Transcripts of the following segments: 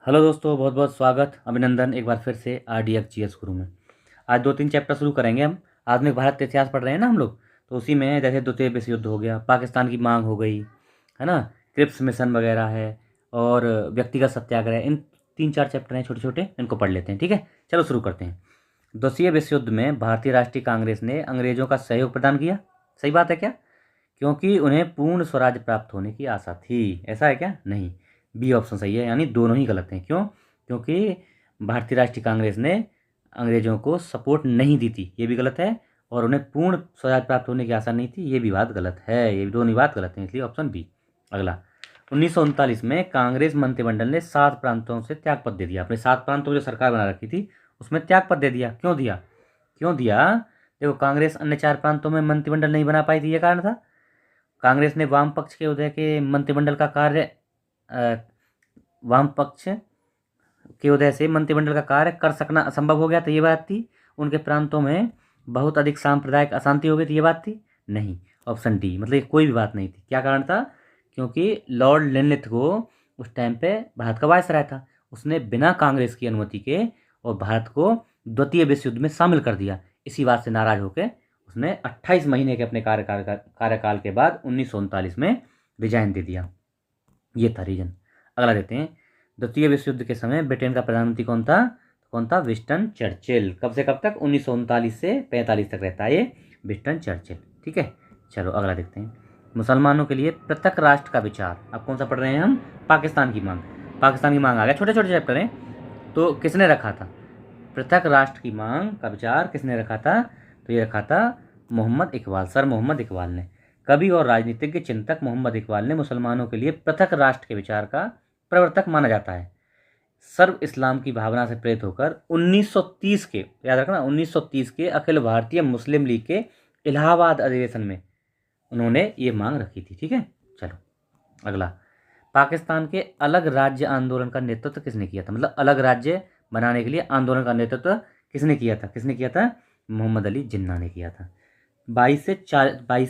Hello दोस्तों, बहुत बहुत स्वागत, अभिनंदन एक बार फिर से RDX GS गुरु में। आज 2-3 चैप्टर शुरू करेंगे हम। आधुनिक भारत का इतिहास पढ़ रहे हैं ना हम लोग, तो उसी में जैसे द्वितीय विश्व युद्ध हो गया, पाकिस्तान की मांग हो गई है ना, क्रिप्स मिशन वगैरह है, और व्यक्तिगत सत्याग्रह, इन 3-4 चैप्टर हैं छोटे छोटे, इनको पढ़ लेते हैं। ठीक है, चलो शुरू करते हैं। द्वितीय विश्व युद्ध में भारतीय राष्ट्रीय कांग्रेस ने अंग्रेजों का सहयोग प्रदान किया। सही बात है क्या? क्योंकि उन्हें पूर्ण स्वराज प्राप्त होने की आशा थी। ऐसा है क्या? नहीं, बी ऑप्शन सही है, यानी दोनों ही गलत हैं। क्यों? क्योंकि भारतीय राष्ट्रीय कांग्रेस ने अंग्रेजों को सपोर्ट नहीं दी थी, ये भी गलत है, और उन्हें पूर्ण स्वराज प्राप्त होने की आशा नहीं थी, ये भी बात गलत है। ये दोनों ही बात गलत है, इसलिए ऑप्शन बी। अगला, 1939 में कांग्रेस मंत्रिमंडल ने 7 प्रांतों से त्यागपत्र दे दिया। अपने 7 प्रांतों में जो सरकार बना रखी थी उसमें त्यागपत्र दे दिया। क्यों दिया? क्यों दिया? देखो, कांग्रेस अन्य 4 प्रांतों में मंत्रिमंडल नहीं बना पाई थी, ये कारण था। कांग्रेस ने वाम पक्ष के उदय के मंत्रिमंडल का कार्य वाम पक्ष के उदय से मंत्रिमंडल का कार्य कर सकना असंभव हो गया, तो ये बात थी। उनके प्रांतों में बहुत अधिक सांप्रदायिक अशांति हो गई, तो ये बात थी। नहीं, ऑप्शन डी, मतलब ये कोई भी बात नहीं थी। क्या कारण था? क्योंकि लॉर्ड लिनलिथ को उस टाइम पे भारत का वायसराय था, उसने बिना कांग्रेस की अनुमति के और भारत को द्वितीय विश्व युद्ध में शामिल कर दिया। इसी बात से नाराज होकर उसने 28 महीने के अपने कार्यकाल के बाद 1939 में रिजाइन दे दिया। ये था रीजन। अगला देते हैं। द्वितीय विश्व युद्ध के समय ब्रिटेन का प्रधानमंत्री कौन था? Winston Churchill. कब से कब तक? 1939 से 45 तक रहता है ये विंस्टन चर्चिल। ठीक है, चलो अगला देखते हैं। मुसलमानों के लिए पृथक राष्ट्र का विचार। अब कौन सा पढ़ रहे हैं हम? पाकिस्तान की मांग। पाकिस्तान की मांग आ गया, छोटे छोटे चैप्टर हैं। तो किसने रखा था पृथक राष्ट्र की मांग का विचार? किसने रखा था? तो ये रखा था मोहम्मद इकबाल, सर मोहम्मद इकबाल ने। कवि और राजनीतिज्ञ चिंतक मोहम्मद इकबाल ने मुसलमानों के लिए पृथक राष्ट्र के विचार का प्रवर्तक माना जाता है। सर्व इस्लाम की भावना से प्रेरित होकर 1930 के, याद रखना, 1930 के अखिल भारतीय मुस्लिम लीग के इलाहाबाद अधिवेशन में उन्होंने ये मांग रखी थी। ठीक है, चलो अगला। पाकिस्तान के अलग राज्य आंदोलन का नेतृत्व किसने किया था? मतलब अलग राज्य बनाने के लिए आंदोलन का नेतृत्व किसने किया था? मोहम्मद अली जिन्ना ने किया था। 22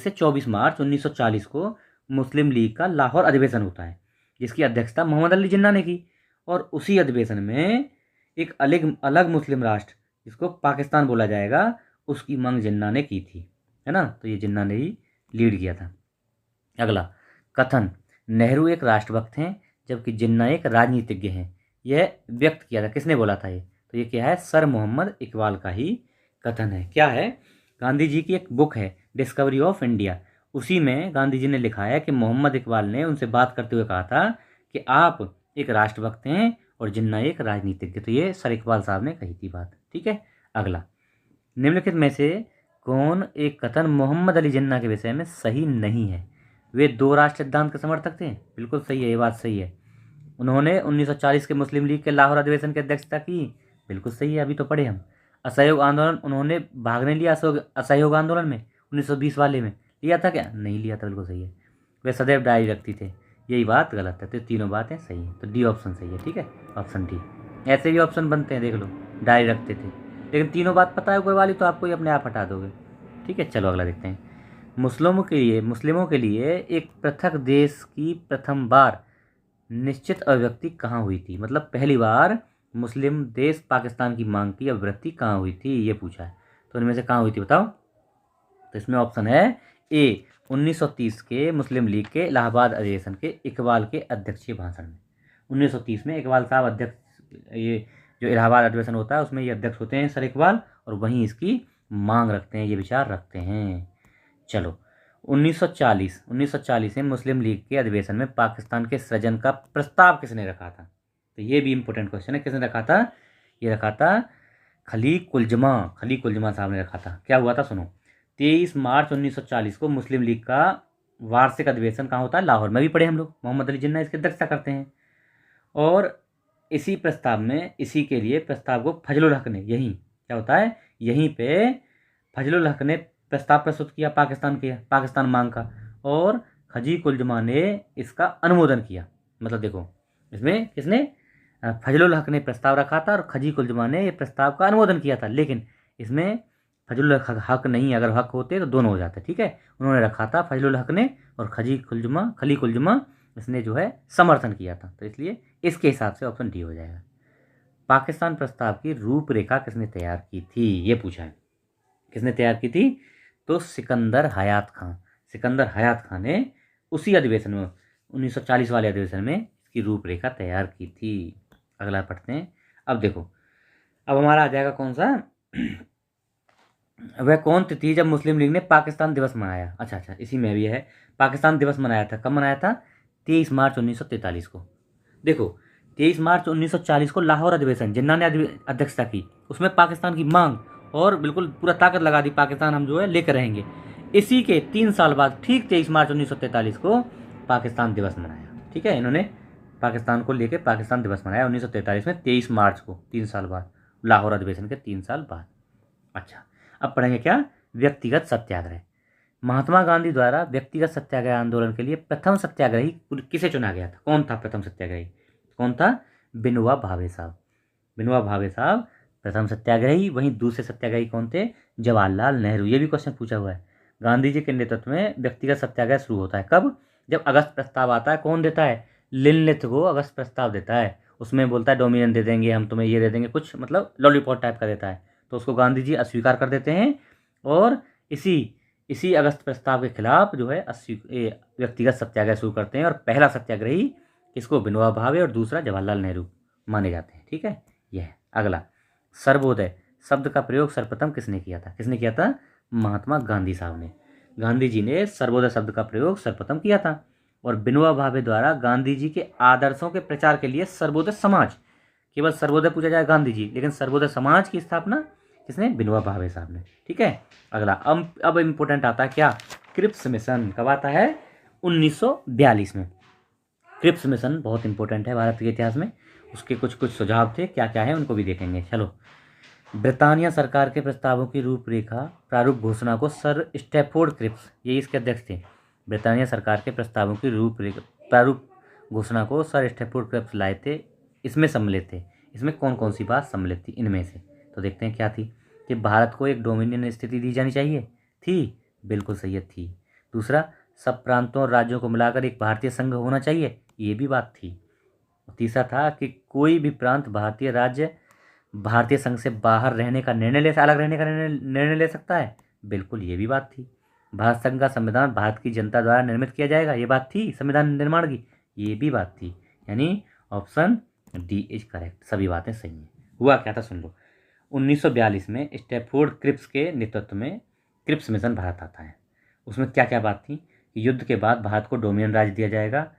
से 24 मार्च 1940 को मुस्लिम लीग का लाहौर अधिवेशन होता है, जिसकी अध्यक्षता मोहम्मद अली जिन्ना ने की। और उसी अधिवेशन में एक अलग अलग मुस्लिम राष्ट्र, जिसको पाकिस्तान बोला जाएगा, उसकी मांग जिन्ना ने की थी, है ना। तो ये जिन्ना ने ही लीड किया था। अगला, कथन नेहरू एक राष्ट्रभक्त हैं जबकि जिन्ना एक राजनीतिज्ञ हैं, यह व्यक्त किया था, किसने बोला था ये? तो ये क्या है? सर मोहम्मद इकबाल का ही कथन है। क्या है? गांधी जी की एक बुक है डिस्कवरी ऑफ इंडिया, उसी में गांधी जी ने लिखा है कि मोहम्मद इकबाल ने उनसे बात करते हुए कहा था कि आप एक राष्ट्रभक्त हैं और जिन्ना एक राजनीतिज्ञ। तो ये सर इकबाल साहब ने कही थी बात। ठीक है, अगला। निम्नलिखित में से कौन एक कथन मोहम्मद अली जिन्ना के विषय में सही नहीं है? वे 2 राष्ट्र सिद्धांत के समर्थक थे। बिल्कुल सही है, ये बात सही है। उन्होंने 1940 के मुस्लिम लीग के लाहौर अधिवेशन की अध्यक्षता की। बिल्कुल सही है, अभी तो पढ़े हम। असहयोग आंदोलन उन्होंने भाग नहीं लिया, असहयोग आंदोलन में 1920 वाले में लिया था क्या? नहीं लिया था, बिल्कुल सही है। वे सदैव डायरी रखती थे, यही बात गलत है। तो तीनों बातें सही हैं, तो डी ऑप्शन सही है। ठीक है, ऑप्शन डी। ऐसे भी ऑप्शन बनते हैं, देख लो, डायरी रखते थे, लेकिन तीनों बात पता है ऊपर वाली तो आपको ही अपने आप हटा दोगे। ठीक है, चलो अगला देखते हैं। मुस्लिमों के लिए एक पृथक देश की प्रथम बार निश्चित अभिव्यक्ति कहाँ हुई थी? मतलब पहली बार मुस्लिम देश पाकिस्तान की मांग की अभिव्यक्ति कहाँ हुई थी, ये पूछा है। तो इनमें से कहाँ हुई थी बताओ? तो इसमें ऑप्शन है ए, 1930 के मुस्लिम लीग के इलाहाबाद अधिवेशन के इकबाल के अध्यक्षीय भाषण में। 1930 में इकबाल साहब अध्यक्ष, ये जो इलाहाबाद अधिवेशन होता है उसमें ये अध्यक्ष होते हैं सर इकबाल, और वहीं इसकी मांग रखते हैं, ये विचार रखते हैं। चलो, 1940 में मुस्लिम लीग के अधिवेशन में पाकिस्तान के सृजन का प्रस्ताव किसने रखा था? तो ये भी इंपॉर्टेंट क्वेश्चन है, किसने रखा था? ये रखा था खली कुलजमा साहब ने रखा था। क्या हुआ था सुनो। 23 मार्च 1940 को मुस्लिम लीग का वार्षिक अधिवेशन कहाँ होता है? लाहौर में। भी पढ़े हम लोग, मोहम्मद अली जिन्ना इसकी अध्यक्षता करते हैं। और इसी प्रस्ताव में, इसी के लिए प्रस्ताव को फजलुल हक ने, यहीं क्या होता है, यहीं पे फजलुल हक ने प्रस्ताव प्रस्तुत किया पाकिस्तान मांग का, और खजी कुलजमा ने इसका अनुमोदन किया। मतलब देखो, इसमें किसने? फजलुल हक ने प्रस्ताव रखा था और खजी कुलजमा ने ये प्रस्ताव का अनुमोदन किया था। लेकिन इसमें फजलुल हक नहीं, अगर हक होते तो दोनों हो जाते। ठीक है, उन्होंने रखा था फजलुल हक ने, और खली कुलजमा इसने जो है समर्थन किया था, तो इसलिए इसके हिसाब से ऑप्शन डी हो जाएगा। पाकिस्तान प्रस्ताव की रूपरेखा किसने तैयार की थी, ये पूछा है। किसने तैयार की थी? तो सिकंदर हयात खां। सिकंदर हयात खां ने उसी अधिवेशन में 1940 वाले अधिवेशन में इसकी रूपरेखा तैयार की थी। अगला पढ़ते हैं। अब देखो, अब हमारा आ जाएगा कौन सा वह कौन तिथि जब मुस्लिम लीग ने पाकिस्तान दिवस मनाया। अच्छा, इसी में भी है। पाकिस्तान दिवस मनाया था, कब मनाया था? 23 मार्च 1943 को। देखो, 23 मार्च 1940 को लाहौर अधिवेशन जिन्ना ने अध्यक्षता की, उसमें पाकिस्तान की मांग और बिल्कुल पूरा ताकत लगा दी, पाकिस्तान हम जो है लेकर रहेंगे। इसी के 3 साल बाद ठीक 23 मार्च 1943 को पाकिस्तान दिवस मनाया। ठीक है, इन्होंने पाकिस्तान को लेकर पाकिस्तान दिवस मनाया 1943 में 23 मार्च को, 3 साल बाद, लाहौर अधिवेशन के 3 साल बाद। अच्छा, अब पढ़ेंगे क्या? व्यक्तिगत सत्याग्रह। महात्मा गांधी द्वारा व्यक्तिगत सत्याग्रह आंदोलन के लिए प्रथम सत्याग्रही किसे चुना गया था? कौन था प्रथम सत्याग्रही? कौन था? विनोबा भावे साहब। विनोबा भावे साहब प्रथम सत्याग्रही। वहीं दूसरे सत्याग्रही कौन थे? जवाहरलाल नेहरू। ये भी क्वेश्चन पूछा हुआ है। गांधी जी के नेतृत्व में व्यक्तिगत सत्याग्रह शुरू होता है कब? जब अगस्त प्रस्ताव आता है। कौन देता है? लिनलिथ को अगस्त प्रस्ताव देता है। उसमें बोलता है डोमिनियन दे देंगे, हम तुम्हें ये दे देंगे, कुछ मतलब लॉलीपॉप टाइप का देता है। तो उसको गांधी जी अस्वीकार कर देते हैं और इसी इसी अगस्त प्रस्ताव के खिलाफ जो है व्यक्तिगत सत्याग्रह शुरू करते हैं। और पहला सत्याग्रही किसको? विनोबा भावे, और दूसरा जवाहरलाल नेहरू माने जाते हैं। ठीक है, यह अगला सर्वोदय शब्द का प्रयोग सर्वप्रथम किसने किया था? किसने किया था? महात्मा गांधी साहब ने। गांधी जी ने सर्वोदय शब्द का प्रयोग सर्वप्रथम किया था। और विनोबा भावे द्वारा गांधी जी के आदर्शों के प्रचार के लिए सर्वोदय समाज, केवल सर्वोदय पूछा जाए गांधी जी, लेकिन सर्वोदय समाज की स्थापना किसने? विनोबा भावे साहब ने। ठीक है, अगला अब इम्पोर्टेंट आता है क्या? Cripps mission. कब आता है? 1942 में। क्रिप्स मिशन बहुत इंपॉर्टेंट है भारत के इतिहास में। उसके कुछ कुछ सुझाव थे, क्या क्या है उनको भी देखेंगे। चलो, ब्रिटानिया सरकार के प्रस्तावों की रूपरेखा प्रारूप घोषणा को सर स्टैफोर्ड क्रिप्स, ये इसके अध्यक्ष थे। ब्रिटानिया सरकार के प्रस्तावों की रूपरेखा प्रारूप घोषणा को सर स्टैफोर्ड क्रिप्स लाए थे। इसमें सम्मिलित थे। इसमें कौन कौन सी बात सम्मिलित थी इनमें से? तो देखते हैं क्या थी। कि भारत को एक डोमिनियन स्थिति दी जानी चाहिए, थी, बिल्कुल सही थी। दूसरा, सब प्रांतों और राज्यों को मिलाकर एक भारतीय संघ होना चाहिए, ये भी बात थी। तीसरा था कि कोई भी प्रांत भारतीय राज्य भारतीय संघ से बाहर रहने का अलग रहने का निर्णय ले सकता है, बिल्कुल ये भी बात थी। भारत संघ का संविधान भारत की जनता द्वारा निर्मित किया जाएगा, ये बात थी संविधान निर्माण की, ये भी बात थी। यानी ऑप्शन डी इज करेक्ट, सभी बातें सही हैं। हुआ क्या था सुन लो। 1942 में स्टैफोर्ड क्रिप्स के नेतृत्व में क्रिप्स मिशन भारत आता है। उसमें क्या क्या बात थी? कि युद्ध के बाद भारत को डोमिनियन राज्य दिया जाएगा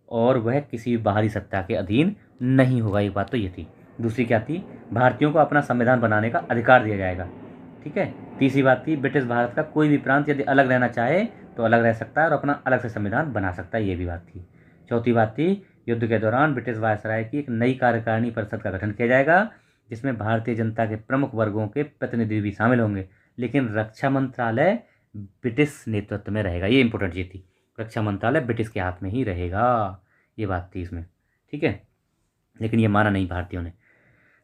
और वह किसी बाहरी सत्ता के अधीन नहीं होगा, एक बात तो ये थी। दूसरी क्या थी? भारतीयों को अपना संविधान बनाने का अधिकार दिया जाएगा। ठीक है। तीसरी बात थी, ब्रिटिश भारत का कोई भी प्रांत यदि अलग रहना चाहे तो अलग रह सकता है और अपना अलग से संविधान बना सकता है, ये भी बात थी। चौथी बात थी, युद्ध के दौरान ब्रिटिश वायसराय की एक नई कार्यकारिणी परिषद का गठन किया जाएगा, जिसमें भारतीय जनता के प्रमुख वर्गों के प्रतिनिधि भी शामिल होंगे, लेकिन रक्षा मंत्रालय ब्रिटिश नेतृत्व में रहेगा। ये इंपॉर्टेंट चीज़ थी, रक्षा मंत्रालय ब्रिटिश के हाथ में ही रहेगा, ये बात थी इसमें। ठीक है, लेकिन ये माना नहीं भारतीयों ने।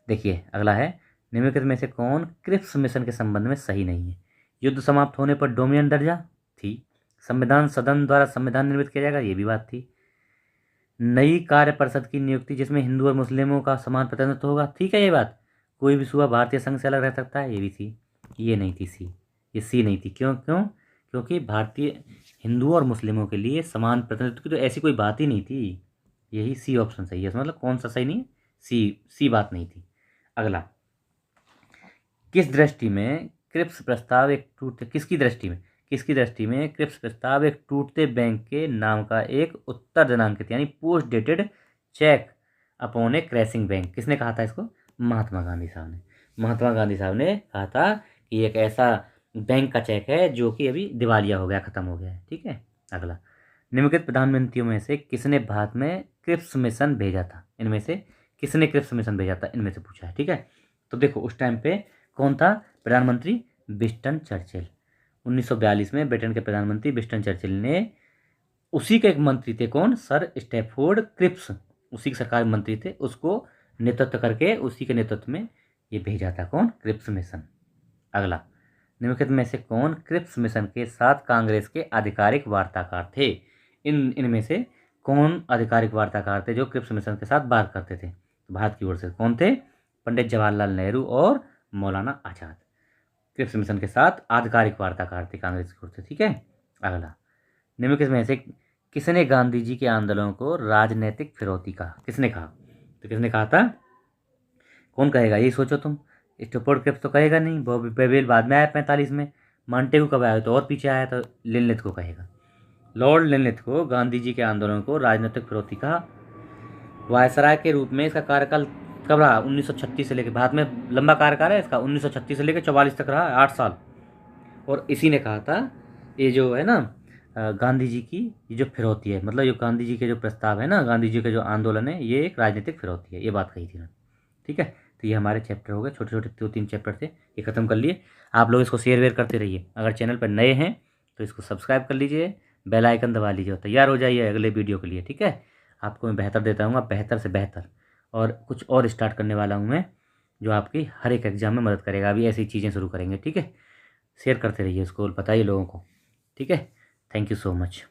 देखिए अगला है, निम्नलिखित में से कौन क्रिप्स मिशन के संबंध में सही नहीं है? युद्ध समाप्त होने पर डोमिनियन दर्जा, थी। संविधान सदन द्वारा संविधान निर्मित किया जाएगा, ये भी बात थी। नई कार्य परिषद की नियुक्ति जिसमें हिंदू और मुस्लिमों का समान प्रतिनिधित्व होगा, ठीक है ये बात। कोई भी सूबा भारतीय संघ से अलग रह सकता है, ये भी थी। ये नहीं थी सी, ये सी नहीं थी। क्यों क्यों? क्योंकि भारतीय हिंदुओं और मुस्लिमों के लिए समान प्रतिनिधित्व की तो ऐसी कोई बात ही नहीं थी। यही सी ऑप्शन सही है, मतलब कौन सा सही नहीं? सी बात नहीं थी। अगला, किस दृष्टि में क्रिप्स प्रस्ताव एक किसकी दृष्टि में क्रिप्स प्रस्ताव एक टूटते बैंक के नाम का एक उत्तर दिनांकित यानी पोस्ट डेटेड चेक अपॉन ए क्रैशिंग बैंक, किसने कहा था इसको? महात्मा गांधी साहब ने। महात्मा गांधी साहब ने कहा था कि एक ऐसा बैंक का चेक है जो कि अभी दिवालिया हो गया, खत्म हो गया है। ठीक है। अगला, निम्नलिखित प्रधानमंत्रियों में से किसने भारत में क्रिप्स मिशन भेजा था? इनमें से किसने क्रिप्स मिशन भेजा था, इनमें से पूछा है। ठीक है, तो देखो उस टाइम पे कौन था प्रधानमंत्री? Winston Churchill. 1942 में ब्रिटेन के प्रधानमंत्री विंस्टन चर्चिल ने, उसी के एक मंत्री थे कौन? सर स्टैफोर्ड क्रिप्स, उसी के सरकारी मंत्री थे, उसको नेतृत्व करके उसी के नेतृत्व में ये भेजा था कौन? Cripps mission. अगला, निम्नलिखित में से कौन क्रिप्स मिशन के साथ कांग्रेस के आधिकारिक वार्ताकार थे? इनमें से कौन आधिकारिक वार्ताकार थे जो क्रिप्स मिशन के साथ बात करते थे? तो भारत की ओर से कौन थे? पंडित जवाहरलाल नेहरू और मौलाना आज़ाद क्रिप्स मिशन के साथ आधिकारिक वार्ताकार थे कांग्रेस की ओर से। ठीक है, अगला, निम्नलिखित में से किसने गांधी जी के आंदोलन को राजनीतिक फिरौती कहा? किसने कहा? तो किसने कहा था? कौन कहेगा, यही सोचो तुम। स्टुअर्ट क्रिप्स तो कहेगा नहीं, बॉबी बेवेल बाद में आया 45 में, मॉन्टेगू कब आया तो और पीछे आया, तो लिनलिथ को कहेगा। लॉर्ड लिनलिथ को गांधी जी के आंदोलन को राजनीतिक फिरौती कहा। वायसराय के रूप में इसका कार्यकाल कब रहा? 1936 से लेकर, भारत में लंबा कार्यकाल है इसका, 1936 से लेकर 44 तक रहा, 8 साल। और इसी ने कहा था ये जो है ना गांधी जी की ये जो फिरौती है, मतलब जो गांधी जी के जो प्रस्ताव है ना, गांधी जी के जो आंदोलन है, ये एक राजनीतिक फिरौती है, ये बात कही थी ना। ठीक है, तो ये हमारे चैप्टर हो गए, छोटे छोटे 2-3 चैप्टर थे, ये ख़त्म कर लिए। आप लोग इसको शेयर वेयर करते रहिए। अगर चैनल पर नए हैं तो इसको सब्सक्राइब कर लीजिए, बेल आइकन दबा लीजिए, तैयार हो जाइए अगले वीडियो के लिए। ठीक है, आपको मैं बेहतर देता हूँ, बेहतर से बेहतर, और कुछ और स्टार्ट करने वाला हूँ मैं जो आपकी हर एक एग्जाम में मदद करेगा। अभी ऐसी चीज़ें शुरू करेंगे। ठीक है, शेयर करते रहिए इसको, बताइए लोगों को। ठीक है, थैंक यू सो मच।